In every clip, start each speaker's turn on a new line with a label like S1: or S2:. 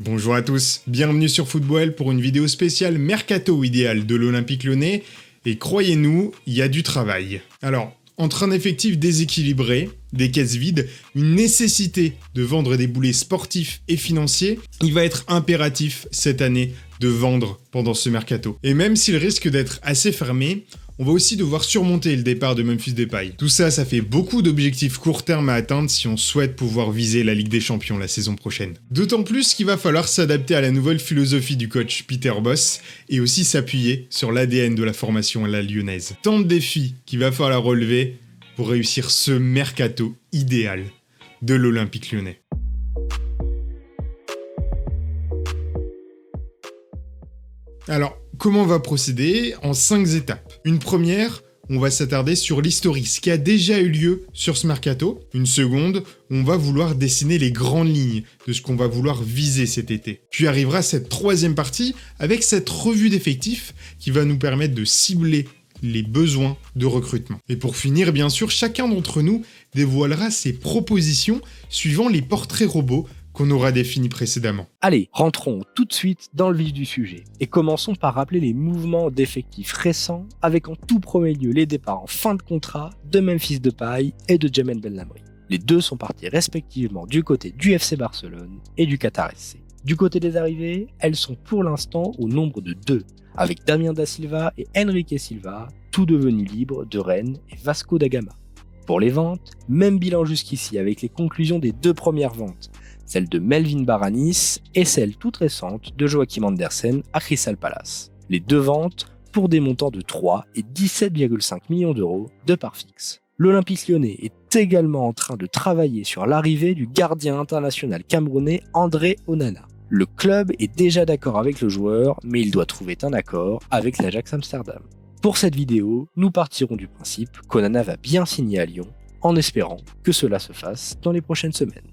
S1: Bonjour à tous, bienvenue sur Football pour une vidéo spéciale Mercato idéal de l'Olympique Lyonnais. Et croyez-nous, il y a du travail. Alors, entre un effectif déséquilibré, des caisses vides, une nécessité de vendre des boulets sportifs et financiers, il va être impératif cette année de vendre pendant ce mercato. Et même s'il risque d'être assez fermé, on va aussi devoir surmonter le départ de Memphis Depay. Tout ça, ça fait beaucoup d'objectifs court terme à atteindre si on souhaite pouvoir viser la Ligue des Champions la saison prochaine. D'autant plus qu'il va falloir s'adapter à la nouvelle philosophie du coach Peter Bosz et aussi s'appuyer sur l'ADN de la formation à la lyonnaise. Tant de défis qu'il va falloir relever pour réussir ce mercato idéal de l'Olympique Lyonnais. Alors, comment on va procéder? En 5 étapes. Une première, on va s'attarder sur l'historique, ce qui a déjà eu lieu sur ce mercato. Une seconde, on va vouloir dessiner les grandes lignes de ce qu'on va vouloir viser cet été. Puis arrivera cette troisième partie avec cette revue d'effectifs qui va nous permettre de cibler les besoins de recrutement. Et pour finir, bien sûr, chacun d'entre nous dévoilera ses propositions suivant les portraits robots qu'on aura définis précédemment.
S2: Allez, rentrons tout de suite dans le vif du sujet et commençons par rappeler les mouvements d'effectifs récents avec en tout premier lieu les départs en fin de contrat de Memphis Depay et de Djamel Belmamri. Les deux sont partis respectivement du côté du FC Barcelone et du Qatar SC. Du côté des arrivées, elles sont pour l'instant au nombre de 2, avec Damien Da Silva et Enrique Silva, tous devenus libres de Rennes et Vasco da Gama. Pour les ventes, même bilan jusqu'ici avec les conclusions des 2 premières ventes, celle de Melvin Baranis et celle toute récente de Joachim Andersen à Crystal Palace. Les 2 ventes pour des montants de 3 et 17,5 millions d'euros de part fixe. L'Olympique Lyonnais est également en train de travailler sur l'arrivée du gardien international camerounais André Onana. Le club est déjà d'accord avec le joueur, mais il doit trouver un accord avec l'Ajax Amsterdam. Pour cette vidéo, nous partirons du principe qu'Onana va bien signer à Lyon, en espérant que cela se fasse dans les prochaines semaines.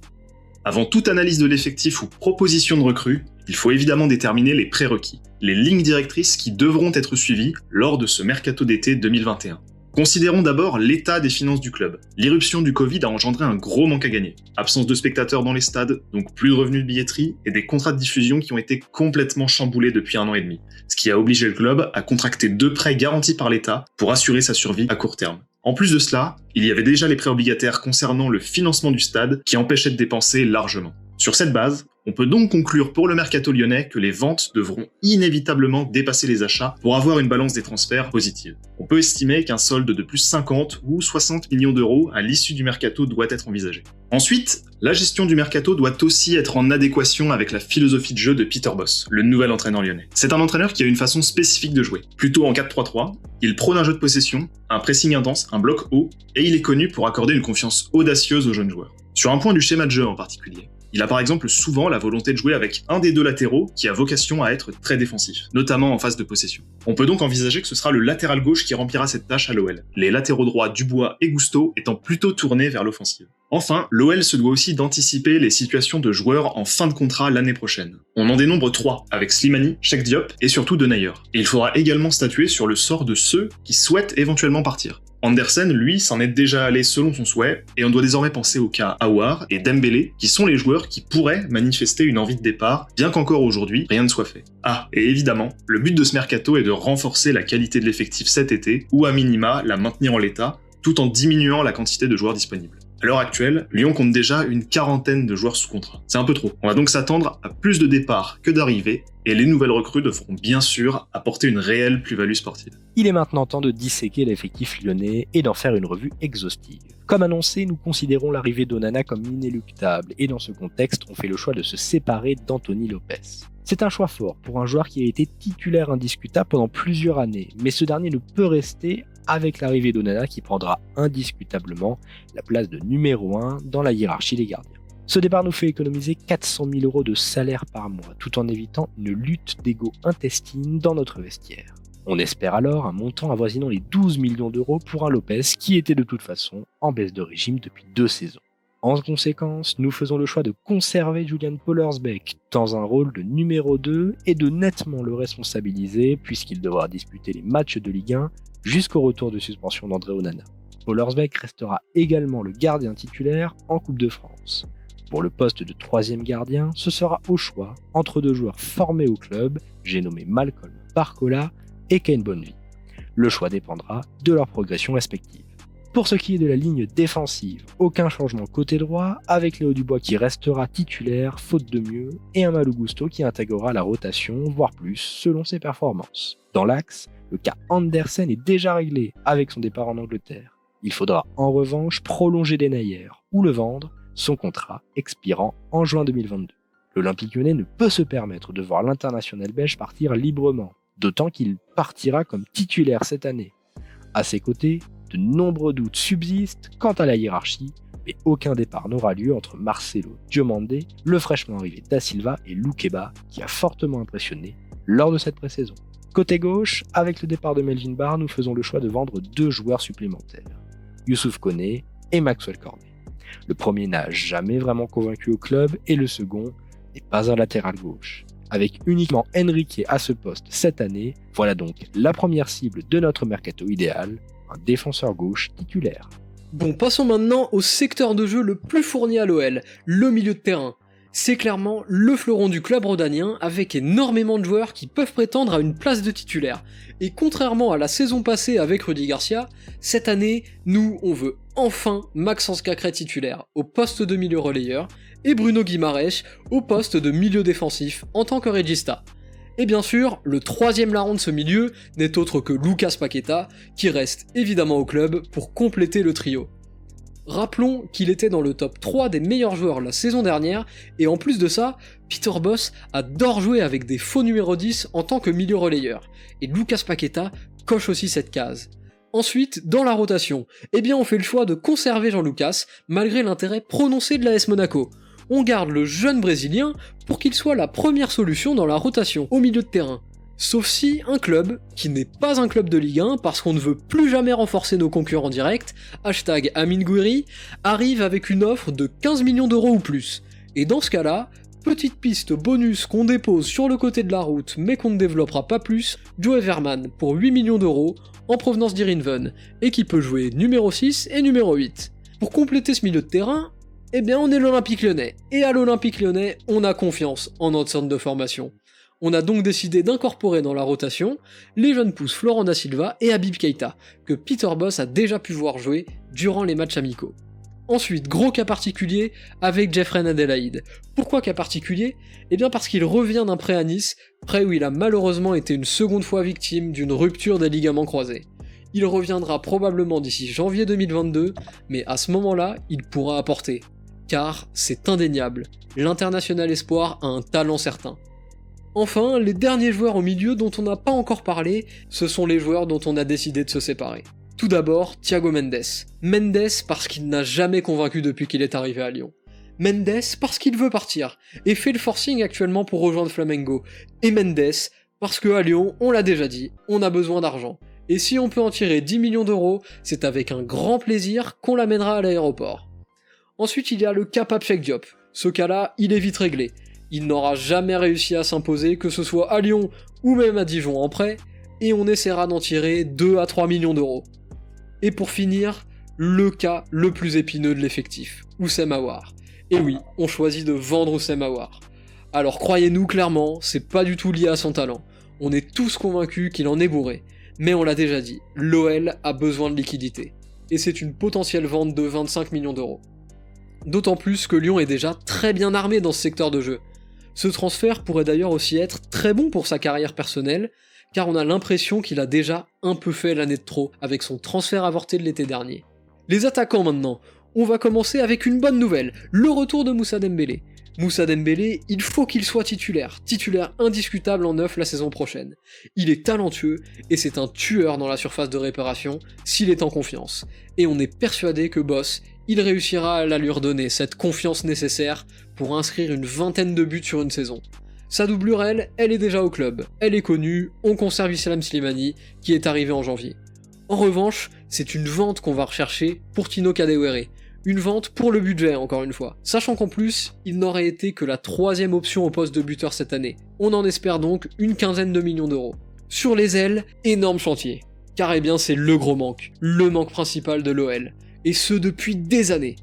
S3: Avant toute analyse de l'effectif ou proposition de recrue, il faut évidemment déterminer les prérequis, les lignes directrices qui devront être suivies lors de ce mercato d'été 2021. Considérons d'abord l'état des finances du club. L'irruption du Covid a engendré un gros manque à gagner. Absence de spectateurs dans les stades, donc plus de revenus de billetterie et des contrats de diffusion qui ont été complètement chamboulés depuis 1 an et demi. Ce qui a obligé le club à contracter 2 prêts garantis par l'État pour assurer sa survie à court terme. En plus de cela, il y avait déjà les prêts obligataires concernant le financement du stade qui empêchaient de dépenser largement. Sur cette base, on peut donc conclure pour le mercato lyonnais que les ventes devront inévitablement dépasser les achats pour avoir une balance des transferts positive. On peut estimer qu'un solde de plus 50 ou 60 millions d'euros à l'issue du mercato doit être envisagé. Ensuite, la gestion du mercato doit aussi être en adéquation avec la philosophie de jeu de Peter Bosz, le nouvel entraîneur lyonnais. C'est un entraîneur qui a une façon spécifique de jouer. Plutôt en 4-3-3, il prône un jeu de possession, un pressing intense, un bloc haut, et il est connu pour accorder une confiance audacieuse aux jeunes joueurs. Sur un point du schéma de jeu en particulier, il a par exemple souvent la volonté de jouer avec un des 2 latéraux qui a vocation à être très défensif, notamment en phase de possession. On peut donc envisager que ce sera le latéral gauche qui remplira cette tâche à l'OL, les latéraux droits Dubois et Gusto étant plutôt tournés vers l'offensive. Enfin, l'OL se doit aussi d'anticiper les situations de joueurs en fin de contrat l'année prochaine. On en dénombre 3, avec Slimani, Cheikh Diop et surtout Denayer. Et il faudra également statuer sur le sort de ceux qui souhaitent éventuellement partir. Andersen, lui, s'en est déjà allé selon son souhait, et on doit désormais penser au cas Aouar et Dembélé, qui sont les joueurs qui pourraient manifester une envie de départ, bien qu'encore aujourd'hui, rien ne soit fait. Ah, et évidemment, le but de ce mercato est de renforcer la qualité de l'effectif cet été, ou à minima, la maintenir en l'état, tout en diminuant la quantité de joueurs disponibles. À l'heure actuelle, Lyon compte déjà une 40aine de joueurs sous contrat. C'est un peu trop. On va donc s'attendre à plus de départs que d'arrivées, et les nouvelles recrues devront bien sûr apporter une réelle plus-value sportive.
S2: Il est maintenant temps de disséquer l'effectif lyonnais et d'en faire une revue exhaustive. Comme annoncé, nous considérons l'arrivée d'Onana comme inéluctable, et dans ce contexte, on fait le choix de se séparer d'Anthony Lopez. C'est un choix fort pour un joueur qui a été titulaire indiscutable pendant plusieurs années, mais ce dernier ne peut rester avec l'arrivée d'Onana qui prendra indiscutablement la place de numéro 1 dans la hiérarchie des gardiens. Ce départ nous fait économiser 400 000 euros de salaire par mois, tout en évitant une lutte d'ego intestine dans notre vestiaire. On espère alors un montant avoisinant les 12 millions d'euros pour un Lopez qui était de toute façon en baisse de régime depuis 2 saisons. En conséquence, nous faisons le choix de conserver Julian Pollersbeck dans un rôle de numéro 2 et de nettement le responsabiliser puisqu'il devra disputer les matchs de Ligue 1 jusqu'au retour de suspension d'André Onana. Pollersbeck restera également le gardien titulaire en Coupe de France. Pour le poste de 3e gardien, ce sera au choix entre 2 joueurs formés au club, j'ai nommé Malcolm Barcola et Kane Bonnevie. Le choix dépendra de leur progression respective. Pour ce qui est de la ligne défensive, aucun changement côté droit, avec Léo Dubois qui restera titulaire faute de mieux, et un Malo Gusto qui intégrera la rotation, voire plus, selon ses performances. Dans l'axe, le cas Andersen est déjà réglé avec son départ en Angleterre. Il faudra en revanche prolonger Denayer ou le vendre, son contrat expirant en juin 2022. L'Olympique Lyonnais ne peut se permettre de voir l'international belge partir librement, d'autant qu'il partira comme titulaire cette année. À ses côtés, de nombreux doutes subsistent quant à la hiérarchie, mais aucun départ n'aura lieu entre Marcelo Diomandé, le fraîchement arrivé Da Silva et Loukeba, qui a fortement impressionné lors de cette pré-saison. Côté gauche, avec le départ de Melvin Barr, nous faisons le choix de vendre 2 joueurs supplémentaires, Youssouf Koné et Maxwell Cornet. Le premier n'a jamais vraiment convaincu au club et le second n'est pas un latéral gauche. Avec uniquement Henrique à ce poste cette année, voilà donc la première cible de notre mercato idéal, un défenseur gauche titulaire.
S4: Bon, passons maintenant au secteur de jeu le plus fourni à l'OL, le milieu de terrain. C'est clairement le fleuron du club rhodanien avec énormément de joueurs qui peuvent prétendre à une place de titulaire. Et contrairement à la saison passée avec Rudy Garcia, cette année, nous, on veut enfin Maxence Cacré titulaire au poste de milieu relayeur et Bruno Guimaraes au poste de milieu défensif en tant que régista. Et bien sûr, le 3e larron de ce milieu n'est autre que Lucas Paqueta, qui reste évidemment au club pour compléter le trio. Rappelons qu'il était dans le top 3 des meilleurs joueurs la saison dernière, et en plus de ça, Peter Bosz adore jouer avec des faux numéro 10 en tant que milieu relayeur, et Lucas Paqueta coche aussi cette case. Ensuite, dans la rotation, on fait le choix de conserver Jean-Lucas, malgré l'intérêt prononcé de l'AS Monaco. On garde le jeune brésilien pour qu'il soit la première solution dans la rotation au milieu de terrain. Sauf si un club, qui n'est pas un club de Ligue 1 parce qu'on ne veut plus jamais renforcer nos concurrents directs, #Amin Gouiri, arrive avec une offre de 15 millions d'euros ou plus. Et dans ce cas-là, petite piste bonus qu'on dépose sur le côté de la route mais qu'on ne développera pas plus, Joe Everman pour 8 millions d'euros en provenance d'Heerenveen, et qui peut jouer numéro 6 et numéro 8. Pour compléter ce milieu de terrain, on est l'Olympique Lyonnais, et à l'Olympique Lyonnais, on a confiance en notre centre de formation. On a donc décidé d'incorporer dans la rotation les jeunes pousses Florent Da Silva et Habib Keita, que Peter Bosz a déjà pu voir jouer durant les matchs amicaux. Ensuite, gros cas particulier avec Jeffrey Adelaide. Pourquoi cas particulier ? Parce qu'il revient d'un prêt à Nice, prêt où il a malheureusement été une seconde fois victime d'une rupture des ligaments croisés. Il reviendra probablement d'ici janvier 2022, mais à ce moment-là, il pourra apporter. Car c'est indéniable, l'international espoir a un talent certain. Enfin, les derniers joueurs au milieu dont on n'a pas encore parlé, ce sont les joueurs dont on a décidé de se séparer. Tout d'abord, Thiago Mendes. Mendes parce qu'il n'a jamais convaincu depuis qu'il est arrivé à Lyon. Mendes parce qu'il veut partir, et fait le forcing actuellement pour rejoindre Flamengo. Et Mendes parce qu'à Lyon, on l'a déjà dit, on a besoin d'argent. Et si on peut en tirer 10 millions d'euros, c'est avec un grand plaisir qu'on l'amènera à l'aéroport. Ensuite, il y a le cas Pape Cheikh Diop. Ce cas-là, il est vite réglé. Il n'aura jamais réussi à s'imposer, que ce soit à Lyon ou même à Dijon en prêt, et on essaiera d'en tirer 2 à 3 millions d'euros. Et pour finir, le cas le plus épineux de l'effectif, Oussem Aouar. Et oui, on choisit de vendre Oussem Aouar. Alors croyez-nous clairement, c'est pas du tout lié à son talent. On est tous convaincus qu'il en est bourré. Mais on l'a déjà dit, l'OL a besoin de liquidité. Et c'est une potentielle vente de 25 millions d'euros. D'autant plus que Lyon est déjà très bien armé dans ce secteur de jeu. Ce transfert pourrait d'ailleurs aussi être très bon pour sa carrière personnelle, car on a l'impression qu'il a déjà un peu fait l'année de trop avec son transfert avorté de l'été dernier. Les attaquants maintenant, on va commencer avec une bonne nouvelle, le retour de Moussa Dembélé. Moussa Dembélé, il faut qu'il soit titulaire indiscutable en neuf la saison prochaine. Il est talentueux et c'est un tueur dans la surface de réparation s'il est en confiance. Et on est persuadé que Bosz, il réussira à la lui redonner cette confiance nécessaire pour inscrire une 20aine de buts sur une saison. Sa doublure, elle est déjà au club, elle est connue, on conserve Islam Slimani qui est arrivé en janvier. En revanche, c'est une vente qu'on va rechercher pour Tino Kadewere. Une vente pour le budget, encore une fois. Sachant qu'en plus, il n'aurait été que la 3e option au poste de buteur cette année. On en espère donc une 15aine de millions d'euros. Sur les ailes, énorme chantier. Car c'est le gros manque. Le manque principal de l'OL. Et ce depuis des années.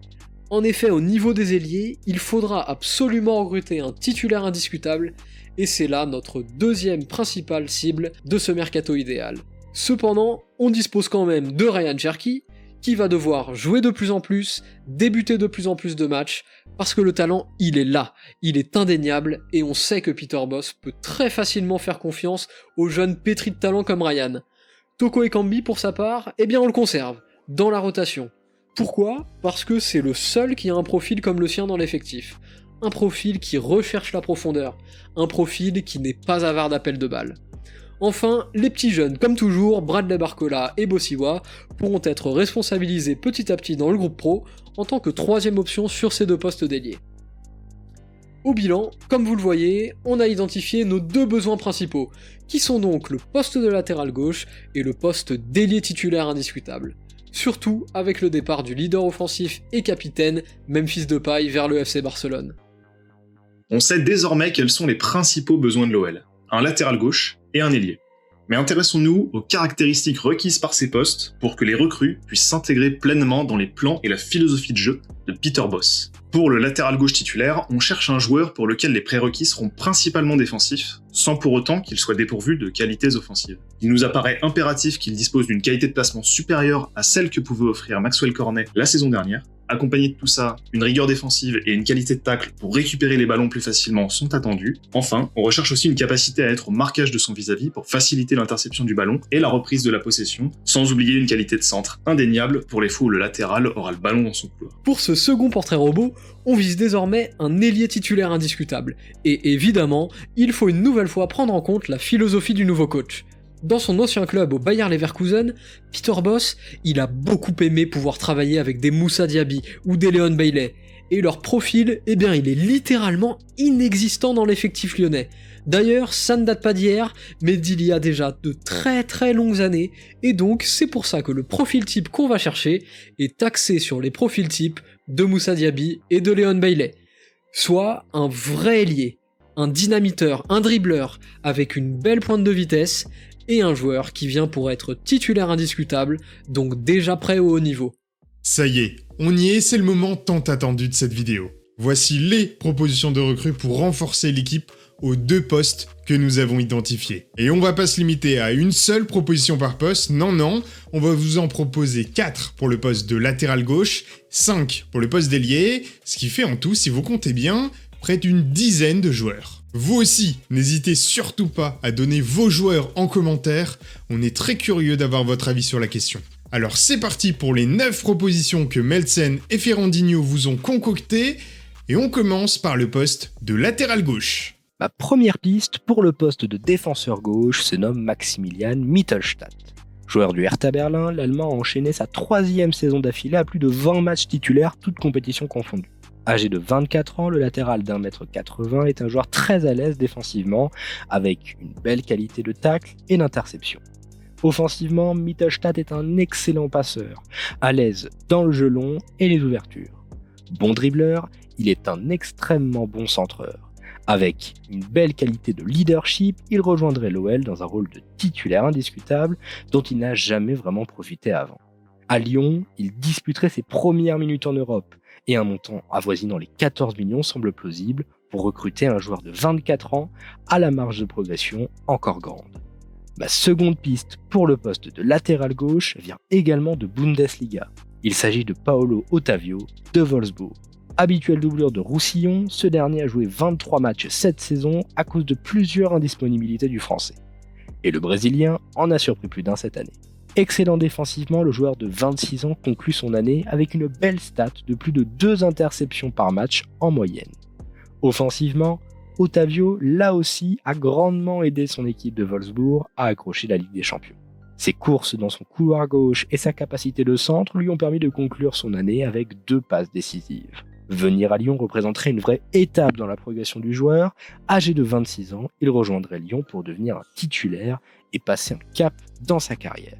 S4: En effet, au niveau des ailiers, il faudra absolument recruter un titulaire indiscutable, et c'est là notre deuxième principale cible de ce mercato idéal. Cependant, on dispose quand même de Ryan Cherky, qui va devoir jouer de plus en plus, débuter de plus en plus de matchs, parce que le talent, il est là, il est indéniable, et on sait que Peter Bosz peut très facilement faire confiance aux jeunes pétris de talent comme Ryan. Toko Ekambi, pour sa part, eh bien on le conserve, dans la rotation. Pourquoi ? Parce que c'est le seul qui a un profil comme le sien dans l'effectif. Un profil qui recherche la profondeur, un profil qui n'est pas avare d'appels de balles. Enfin, les petits jeunes, comme toujours, Bradley Barcola et Bossiwa, pourront être responsabilisés petit à petit dans le groupe pro en tant que troisième option sur ces deux postes d'ailier. Au bilan, comme vous le voyez, on a identifié nos deux besoins principaux, qui sont donc le poste de latéral gauche et le poste d'ailier titulaire indiscutable. Surtout avec le départ du leader offensif et capitaine Memphis Depay vers le FC Barcelone.
S3: On sait désormais quels sont les principaux besoins de l'OL. Un latéral gauche et un ailier. Mais intéressons-nous aux caractéristiques requises par ces postes pour que les recrues puissent s'intégrer pleinement dans les plans et la philosophie de jeu de Peter Bosz. Pour le latéral gauche titulaire, on cherche un joueur pour lequel les prérequis seront principalement défensifs, sans pour autant qu'il soit dépourvu de qualités offensives. Il nous apparaît impératif qu'il dispose d'une qualité de placement supérieure à celle que pouvait offrir Maxwell Cornet la saison dernière. Accompagné de tout ça, une rigueur défensive et une qualité de tacle pour récupérer les ballons plus facilement sont attendus. Enfin, on recherche aussi une capacité à être au marquage de son vis-à-vis pour faciliter l'interception du ballon et la reprise de la possession, sans oublier une qualité de centre indéniable pour les fois où le latéral aura le ballon dans son couloir.
S4: Pour ce second portrait robot, on vise désormais un ailier titulaire indiscutable, et évidemment, il faut une nouvelle fois prendre en compte la philosophie du nouveau coach. Dans son ancien club au Bayer Leverkusen, Peter Bosz, il a beaucoup aimé pouvoir travailler avec des Moussa Diaby ou des Leon Bailey, et leur profil, eh bien il est littéralement inexistant dans l'effectif lyonnais. D'ailleurs, ça ne date pas d'hier, mais d'il y a déjà de très longues années, et donc c'est pour ça que le profil type qu'on va chercher est axé sur les profils types de Moussa Diaby et de Leon Bailey. Soit un vrai ailier, un dynamiteur, un dribbleur, avec une belle pointe de vitesse, et un joueur qui vient pour être titulaire indiscutable, donc déjà prêt au haut niveau.
S1: Ça y est, on y est, c'est le moment tant attendu de cette vidéo. Voici les propositions de recrues pour renforcer l'équipe aux deux postes que nous avons identifiés. Et on va pas se limiter à une seule proposition par poste, non, on va vous en proposer 4 pour le poste de latéral gauche, 5 pour le poste d'ailier, ce qui fait en tout, si vous comptez bien, près d'une dizaine de joueurs. Vous aussi, n'hésitez surtout pas à donner vos joueurs en commentaire, on est très curieux d'avoir votre avis sur la question. Alors c'est parti pour les 9 propositions que Meltsen et Ferrandinho vous ont concoctées, et on commence par le poste de latéral gauche.
S2: Ma première piste pour le poste de défenseur gauche se nomme Maximilian Mittelstadt. Joueur du Hertha Berlin, l'Allemand a enchaîné sa 3e saison d'affilée à plus de 20 matchs titulaires, toutes compétitions confondues. Âgé de 24 ans, le latéral d'1,80 m est un joueur très à l'aise défensivement, avec une belle qualité de tacle et d'interception. Offensivement, Mittelstadt est un excellent passeur, à l'aise dans le jeu long et les ouvertures. Bon dribbleur, il est un extrêmement bon centreur. Avec une belle qualité de leadership, il rejoindrait l'OL dans un rôle de titulaire indiscutable dont il n'a jamais vraiment profité avant. À Lyon, il disputerait ses premières minutes en Europe, et un montant avoisinant les 14 millions semble plausible pour recruter un joueur de 24 ans à la marge de progression encore grande. Ma seconde piste pour le poste de latéral gauche vient également de Bundesliga. Il s'agit de Paolo Ottavio de Wolfsburg. Habituel doublure de Roussillon, ce dernier a joué 23 matchs cette saison à cause de plusieurs indisponibilités du français. Et le Brésilien en a surpris plus d'un cette année. Excellent défensivement, le joueur de 26 ans conclut son année avec une belle stat de plus de 2 interceptions par match en moyenne. Offensivement, Ottavio, là aussi, a grandement aidé son équipe de Wolfsburg à accrocher la Ligue des Champions. Ses courses dans son couloir gauche et sa capacité de centre lui ont permis de conclure son année avec 2 passes décisives. Venir à Lyon représenterait une vraie étape dans la progression du joueur. Âgé de 26 ans, il rejoindrait Lyon pour devenir un titulaire et passer un cap dans sa carrière.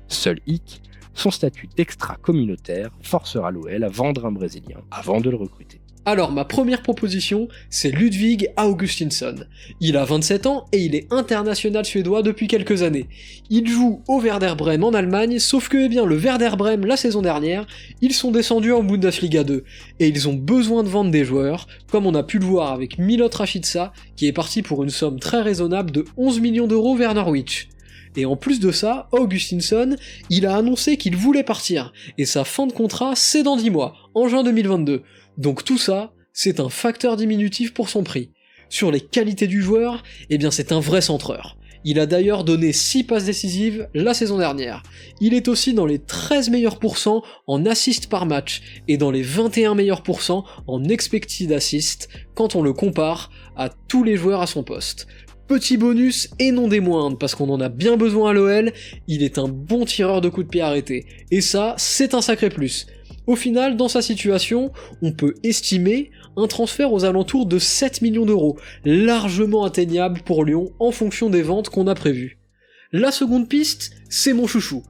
S2: Seul hic, son statut d'extra-communautaire forcera l'OL à vendre un Brésilien avant de le recruter.
S4: Alors ma première proposition, c'est Ludvig Augustinsson. Il a 27 ans et il est international suédois depuis quelques années. Il joue au Werder Bremen en Allemagne, sauf que le Werder Bremen la saison dernière, ils sont descendus en Bundesliga 2, et ils ont besoin de vendre des joueurs, comme on a pu le voir avec Milot Rashica, qui est parti pour une somme très raisonnable de 11 millions d'euros vers Norwich. Et en plus de ça, Augustinsson, il a annoncé qu'il voulait partir, et sa fin de contrat c'est dans 10 mois, en juin 2022. Donc tout ça, c'est un facteur diminutif pour son prix. Sur les qualités du joueur, c'est un vrai centreur. Il a d'ailleurs donné 6 passes décisives la saison dernière. Il est aussi dans les 13 meilleurs pourcents en assists par match, et dans les 21 meilleurs pourcents en expected assists, quand on le compare à tous les joueurs à son poste. Petit bonus, et non des moindres, parce qu'on en a bien besoin à l'OL, il est un bon tireur de coups de pied arrêtés. Et ça, c'est un sacré plus. Au final, dans sa situation, on peut estimer un transfert aux alentours de 7 millions d'euros, largement atteignable pour Lyon en fonction des ventes qu'on a prévues. La seconde piste, c'est mon chouchou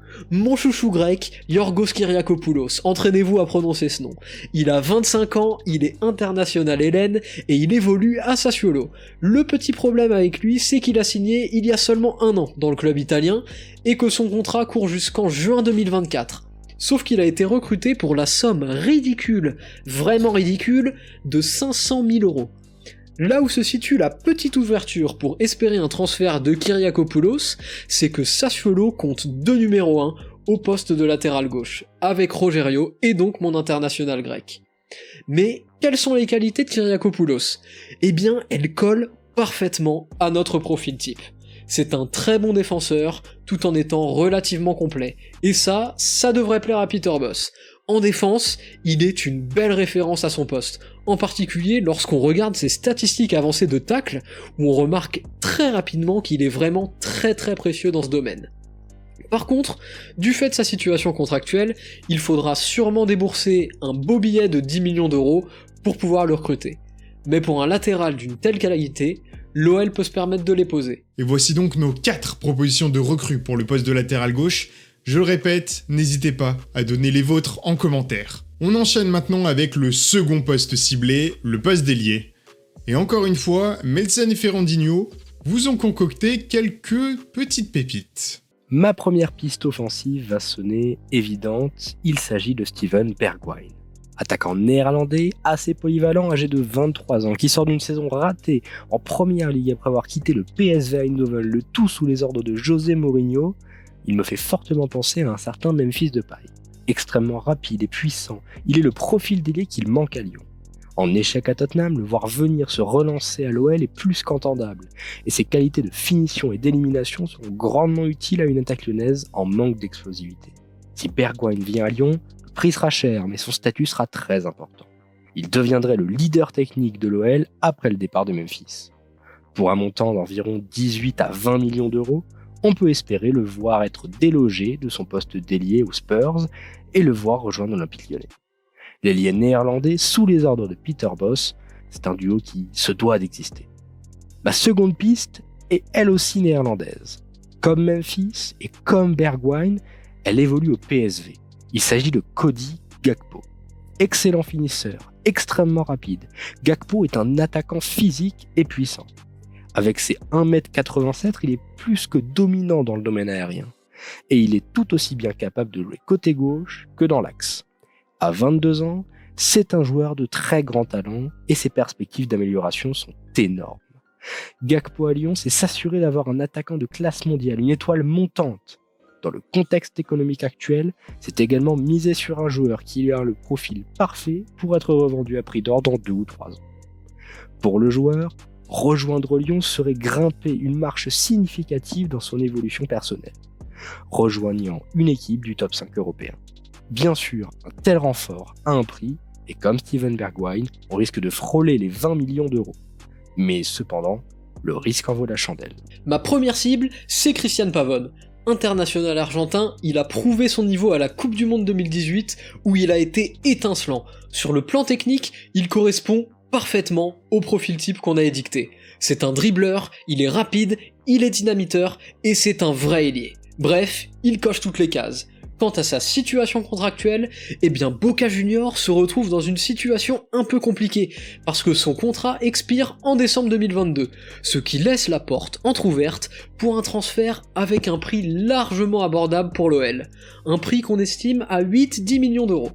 S4: grec, Yorgos Kyriakopoulos, entraînez-vous à prononcer ce nom. Il a 25 ans, il est international hellène, et il évolue à Sassuolo. Le petit problème avec lui, c'est qu'il a signé il y a seulement 1 an dans le club italien, et que son contrat court jusqu'en juin 2024. Sauf qu'il a été recruté pour la somme ridicule, vraiment ridicule, de 500 000 euros. Là où se situe la petite ouverture pour espérer un transfert de Kyriakopoulos, c'est que Sassuolo compte 2 numéros 1 au poste de latéral gauche, avec Rogerio et donc mon international grec. Mais quelles sont les qualités de Kyriakopoulos ? Elles collent parfaitement à notre profil type. C'est un très bon défenseur, tout en étant relativement complet. Et ça devrait plaire à Peter Bosz. En défense, il est une belle référence à son poste, en particulier lorsqu'on regarde ses statistiques avancées de tacle, où on remarque très rapidement qu'il est vraiment très précieux dans ce domaine. Par contre, du fait de sa situation contractuelle, il faudra sûrement débourser un beau billet de 10 millions d'euros pour pouvoir le recruter. Mais pour un latéral d'une telle qualité, l'OL peut se permettre de les poser.
S1: Et voici donc nos 4 propositions de recrues pour le poste de latéral gauche. Je le répète, n'hésitez pas à donner les vôtres en commentaire. On enchaîne maintenant avec le second poste ciblé, le poste d'ailier. Et encore une fois, Melsen et Ferrandinho vous ont concocté quelques petites pépites.
S2: Ma première piste offensive va sonner évidente, il s'agit de Steven Bergwijn. Attaquant néerlandais, assez polyvalent, âgé de 23 ans, qui sort d'une saison ratée en première ligue après avoir quitté le PSV Eindhoven, le tout sous les ordres de José Mourinho, il me fait fortement penser à un certain Memphis Depay. Extrêmement rapide et puissant, il est le profil d'ailier qu'il manque à Lyon. En échec à Tottenham, le voir venir se relancer à l'OL est plus qu'entendable, et ses qualités de finition et d'élimination seront grandement utiles à une attaque lyonnaise en manque d'explosivité. Si Bergwijn vient à Lyon, le prix sera cher, mais son statut sera très important. Il deviendrait le leader technique de l'OL après le départ de Memphis. Pour un montant d'environ 18 à 20 millions d'euros, on peut espérer le voir être délogé de son poste d'ailier aux Spurs et le voir rejoindre l'Olympique Lyonnais. L'ailier néerlandais sous les ordres de Peter Bosz, c'est un duo qui se doit d'exister. Ma seconde piste est elle aussi néerlandaise. Comme Memphis et comme Bergwijn, elle évolue au PSV. Il s'agit de Cody Gakpo. Excellent finisseur, extrêmement rapide, Gakpo est un attaquant physique et puissant. Avec ses 1m87, il est plus que dominant dans le domaine aérien. Et il est tout aussi bien capable de jouer côté gauche que dans l'axe. À 22 ans, c'est un joueur de très grand talent et ses perspectives d'amélioration sont énormes. Gakpo à Lyon, c'est s'assurer d'avoir un attaquant de classe mondiale, une étoile montante. Dans le contexte économique actuel, c'est également miser sur un joueur qui a le profil parfait pour être revendu à prix d'or dans 2 ou 3 ans. Pour le joueur, rejoindre Lyon serait grimper une marche significative dans son évolution personnelle, rejoignant une équipe du top 5 européen. Bien sûr, un tel renfort a un prix, et comme Steven Bergwijn, on risque de frôler les 20 millions d'euros. Mais cependant, le risque en vaut la chandelle.
S4: Ma première cible, c'est Christian Pavón. International argentin, il a prouvé son niveau à la Coupe du Monde 2018, où il a été étincelant. Sur le plan technique, il correspond parfaitement au profil type qu'on a édicté. C'est un dribbleur, il est rapide, il est dynamiteur, et c'est un vrai ailier. Bref, il coche toutes les cases. Quant à sa situation contractuelle, eh bien Boca Juniors se retrouve dans une situation un peu compliquée, parce que son contrat expire en décembre 2022, ce qui laisse la porte entrouverte pour un transfert avec un prix largement abordable pour l'OL, un prix qu'on estime à 8-10 millions d'euros.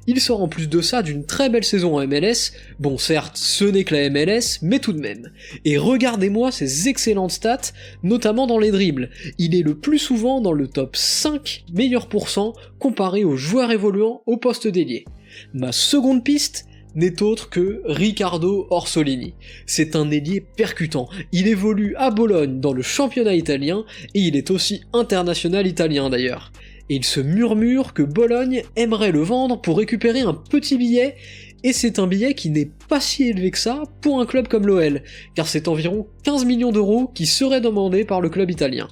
S4: Il sort en plus de ça d'une très belle saison en MLS, bon certes ce n'est que la MLS, mais tout de même. Et regardez-moi ses excellentes stats, notamment dans les dribbles. Il est le plus souvent dans le top 5 meilleurs pourcents comparé aux joueurs évoluant au poste d'ailier. Ma seconde piste n'est autre que Riccardo Orsolini. C'est un ailier percutant, il évolue à Bologne dans le championnat italien, et il est aussi international italien d'ailleurs. Et il se murmure que Bologne aimerait le vendre pour récupérer un petit billet, et c'est un billet qui n'est pas si élevé que ça pour un club comme l'OL, car c'est environ 15 millions d'euros qui seraient demandés par le club italien.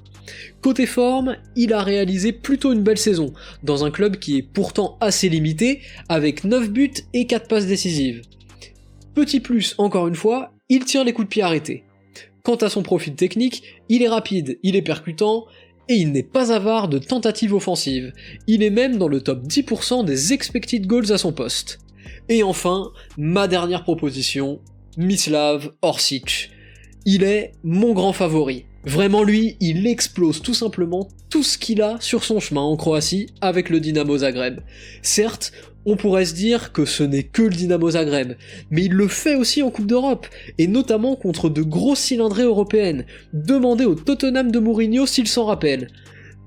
S4: Côté forme, il a réalisé plutôt une belle saison, dans un club qui est pourtant assez limité, avec 9 buts et 4 passes décisives. Petit plus, encore une fois, il tire les coups de pied arrêtés. Quant à son profil technique, il est rapide, il est percutant, et il n'est pas avare de tentatives offensives. Il est même dans le top 10% des expected goals à son poste. Et enfin, ma dernière proposition, Mislav Orsic. Il est mon grand favori. Vraiment lui, il explose tout simplement tout ce qu'il a sur son chemin en Croatie avec le Dinamo Zagreb. Certes, on pourrait se dire que ce n'est que le Dinamo Zagreb, mais il le fait aussi en Coupe d'Europe, et notamment contre de grosses cylindrées européennes. Demandez au Tottenham de Mourinho s'il s'en rappelle.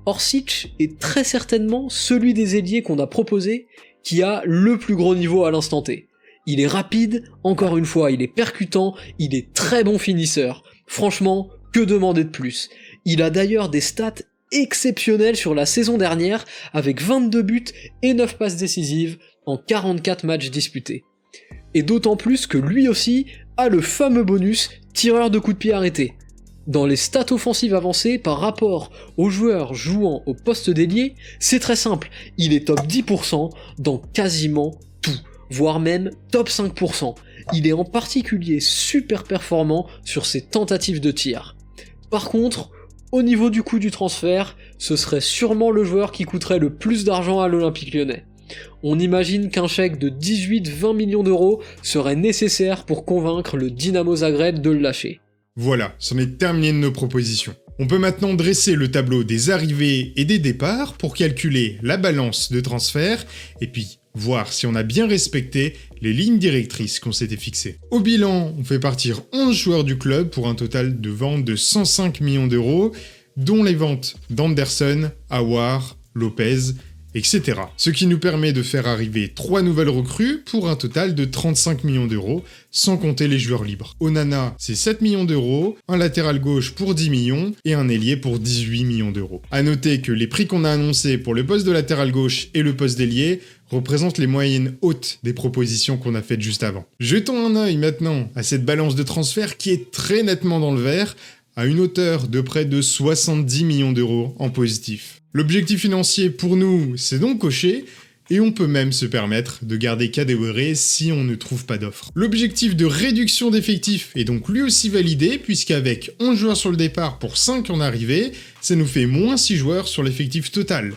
S4: Orsic est très certainement celui des ailiers qu'on a proposé qui a le plus gros niveau à l'instant T. Il est rapide, encore une fois, il est percutant, il est très bon finisseur. Franchement, que demander de plus? Il a d'ailleurs des stats exceptionnelles sur la saison dernière, avec 22 buts et 9 passes décisives en 44 matchs disputés. Et d'autant plus que lui aussi a le fameux bonus tireur de coups de pied arrêtés. Dans les stats offensives avancées par rapport aux joueurs jouant au poste d'ailier, c'est très simple, il est top 10% dans quasiment tout, voire même top 5%. Il est en particulier super performant sur ses tentatives de tir. Par contre, au niveau du coût du transfert, ce serait sûrement le joueur qui coûterait le plus d'argent à l'Olympique Lyonnais. On imagine qu'un chèque de 18-20 millions d'euros serait nécessaire pour convaincre le Dinamo Zagreb de le lâcher.
S1: Voilà, c'en est terminé de nos propositions. On peut maintenant dresser le tableau des arrivées et des départs pour calculer la balance de transfert et puis voir si on a bien respecté les lignes directrices qu'on s'était fixées. Au bilan, on fait partir 11 joueurs du club pour un total de ventes de 105 millions d'euros, dont les ventes d'Anderson, Aouar, Lopez, etc. Ce qui nous permet de faire arriver 3 nouvelles recrues pour un total de 35 millions d'euros, sans compter les joueurs libres. Onana, c'est 7 millions d'euros, un latéral gauche pour 10 millions et un ailier pour 18 millions d'euros. A noter que les prix qu'on a annoncés pour le poste de latéral gauche et le poste d'ailier représentent les moyennes hautes des propositions qu'on a faites juste avant. Jetons un œil maintenant à cette balance de transfert qui est très nettement dans le vert, à une hauteur de près de 70 millions d'euros en positif. L'objectif financier pour nous, c'est donc coché, et on peut même se permettre de garder Kadewere si on ne trouve pas d'offre. L'objectif de réduction d'effectifs est donc lui aussi validé, puisqu'avec 11 joueurs sur le départ pour 5 en arrivée, ça nous fait moins 6 joueurs sur l'effectif total.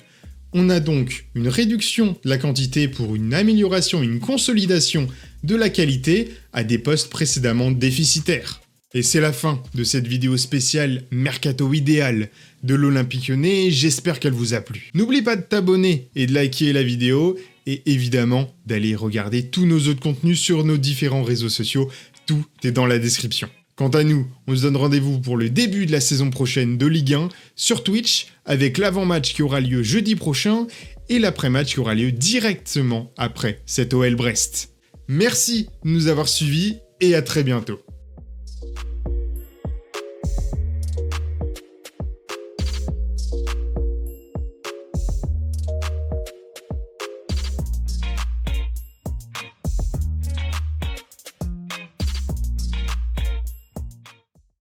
S1: On a donc une réduction de la quantité pour une amélioration, une consolidation de la qualité à des postes précédemment déficitaires. Et c'est la fin de cette vidéo spéciale Mercato idéal de l'Olympique Lyonnais, j'espère qu'elle vous a plu. N'oublie pas de t'abonner et de liker la vidéo, et évidemment d'aller regarder tous nos autres contenus sur nos différents réseaux sociaux, tout est dans la description. Quant à nous, on se donne rendez-vous pour le début de la saison prochaine de Ligue 1 sur Twitch, avec l'avant-match qui aura lieu jeudi prochain, et l'après-match qui aura lieu directement après cet OL Brest. Merci de nous avoir suivis, et à très bientôt.